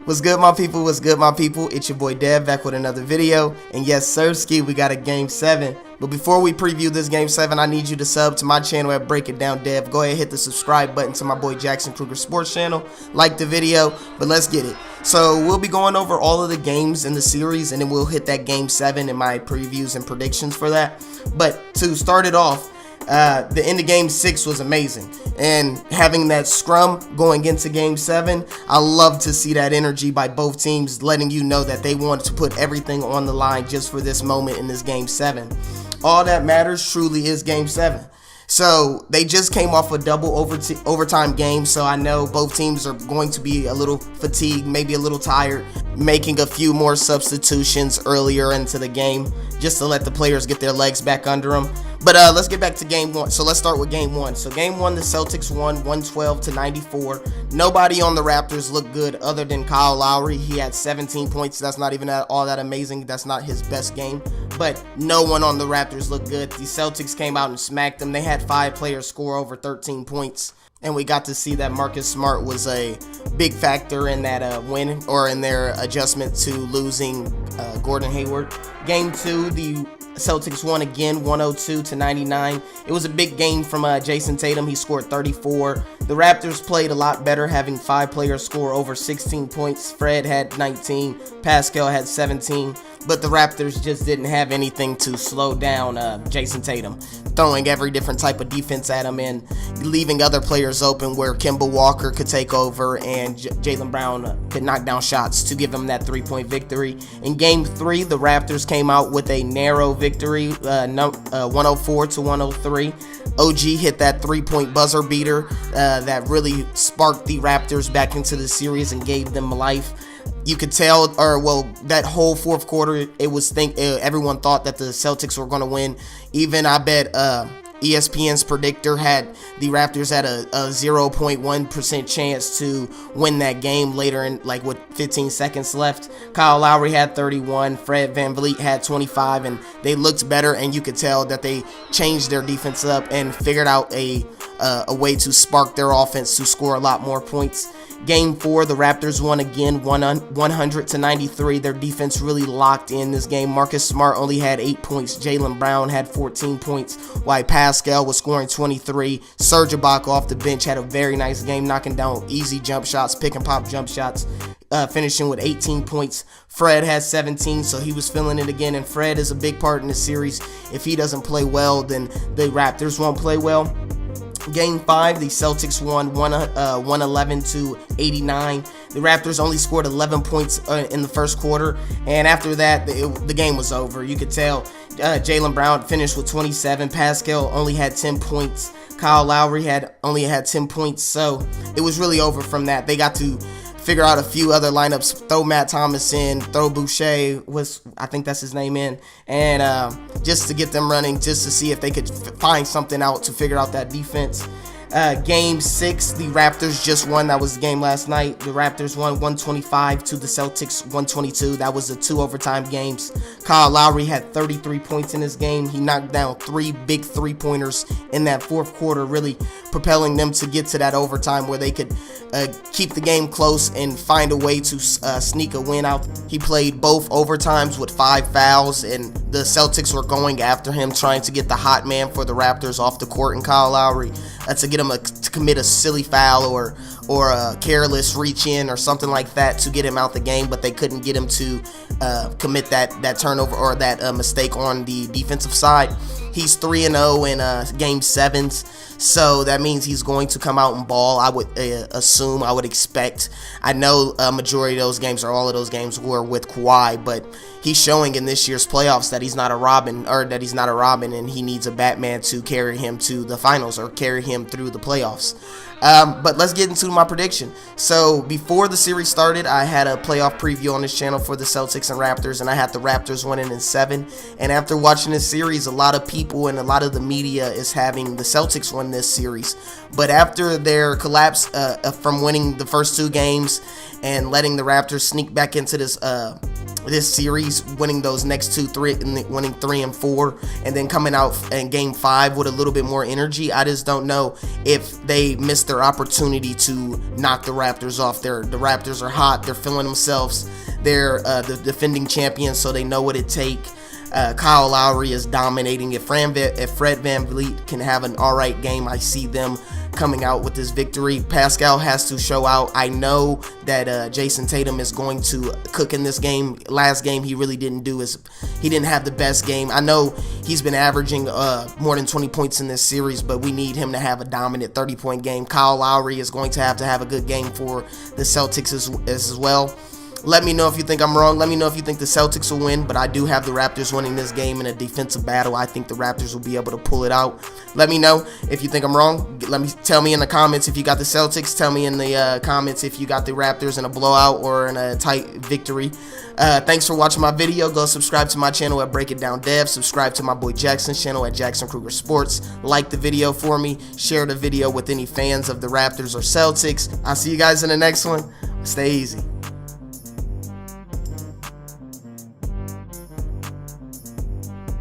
What's good, my people? What's good, my people? It's your boy Dev back with another video. And yes, Sirski, we got a Game 7. But before we preview this Game 7, I need you to sub to my channel at Break It Down Dev. Go ahead, hit the subscribe button to my boy Jackson Kruger Sports channel. Like the video, but let's get it. So we'll be going over all of the games in the series, and then we'll hit that Game 7 in my previews and predictions for that. But to start it off, the end of Game 6 was amazing, and having that scrum going into Game 7, I love to see that energy by both teams, letting you know that they wanted to put everything on the line just for this moment in this Game 7. All that matters truly is Game 7. So they just came off a double overtime game, so I know both teams are going to be a little fatigued, maybe a little tired, making a few more substitutions earlier into the game just to let the players get their legs back under them. But let's get back to Game 1. So let's start with Game 1. So Game 1, the Celtics won 112-94. Nobody on the Raptors looked good other than Kyle Lowry. He had 17 points. That's not even all that amazing. That's not his best game. But no one on the Raptors looked good. The Celtics came out and smacked them. They had 5 players score over 13 points. And we got to see that Marcus Smart was a big factor in that win, or in their adjustment to losing Gordon Hayward. Game 2, the Celtics won again, 102-99. It was a big game from Jason Tatum. He scored 34. The Raptors played a lot better, having 5 players score over 16 points. Fred had 19. Pascal had 17. But the Raptors just didn't have anything to slow down Jason Tatum, throwing every different type of defense at him and leaving other players open where Kemba Walker could take over and Jaylen Brown could knock down shots to give him that 3-point victory. In Game 3, the Raptors came out with a narrow victory, 104-103. OG hit that 3-point buzzer beater that really sparked the Raptors back into the series and gave them life. You could tell, that whole fourth quarter, everyone thought that the Celtics were going to win. Even I bet ESPN's predictor had the Raptors at a 0.1% chance to win that game later in, with 15 seconds left. Kyle Lowry had 31, Fred VanVleet had 25, and they looked better, and you could tell that they changed their defense up and figured out a way to spark their offense to score a lot more points. Game 4, the Raptors won again, 100-93. Their defense really locked in this game. Marcus Smart only had 8 points. Jaylen Brown had 14 points, while Pascal was scoring 23. Serge Ibaka off the bench had a very nice game, knocking down easy jump shots, pick and pop jump shots, finishing with 18 points. Fred had 17, so he was feeling it again, and Fred is a big part in the series. If he doesn't play well, then the Raptors won't play well. Game 5, the Celtics won 111-89. The Raptors only scored 11 points in the first quarter, and after that, the game was over. You could tell Jaylen Brown finished with 27. Pascal only had 10 points. Kyle Lowry only had 10 points, so it was really over from that. They got to figure out a few other lineups, throw Matt Thomas in, throw Boucher, I think that's his name, in, and just to get them running, just to see if they could find something out to figure out that defense. Game 6, the Raptors just won. That was the game last night. The Raptors won 125 to the Celtics 122. That was the 2 overtime games. Kyle Lowry had 33 points in this game. He knocked down 3 big 3-pointers in that fourth quarter, really propelling them to get to that overtime where they could keep the game close and find a way to sneak a win out. He played both overtimes with 5 fouls, and the Celtics were going after him, trying to get the hot man for the Raptors off the court in Kyle Lowry to get him to commit a silly foul or a careless reach in or something like that to get him out the game, but they couldn't get him to commit that turnover or that mistake on the defensive side. He's 3-0 in Game 7s, so that means he's going to come out and ball. I would assume, I would expect. I know a majority of those games, or all of those games, were with Kawhi, but he's showing in this year's playoffs that he's not a Robin, and he needs a Batman to carry him to the finals or carry him through the playoffs. But let's get into my prediction. So before the series started, I had a playoff preview on this channel for the Celtics and Raptors, and I had the Raptors winning in 7. And after watching this series, a lot of people and a lot of the media is having the Celtics win this series. But after their collapse from winning the first 2 games and letting the Raptors sneak back into this this series, winning those next winning 3 and 4, and then coming out in game 5 with a little bit more energy. I just don't know if they missed their opportunity to knock the Raptors off. The Raptors are hot. They're feeling themselves. They're the defending champions, so they know what it takes. Kyle Lowry is dominating. If Fred VanVleet can have an alright game, I see them coming out with this victory. Pascal has to show out. I know that Jason Tatum is going to cook in this game. Last game he really didn't he didn't have the best game. I know he's been averaging more than 20 points in this series, but we need him to have a dominant 30-point game. Kyle Lowry is going to have a good game for the Celtics as well. Let me know if you think I'm wrong. Let me know if you think the Celtics will win, but I do have the Raptors winning this game in a defensive battle. I think the Raptors will be able to pull it out. Let me know if you think I'm wrong. Tell me in the comments if you got the Celtics. Tell me in the comments if you got the Raptors in a blowout or in a tight victory. Thanks for watching my video. Go subscribe to my channel at Break It Down Dev. Subscribe to my boy Jackson's channel at Jackson Kruger Sports. Like the video for me. Share the video with any fans of the Raptors or Celtics. I'll see you guys in the next one. Stay easy.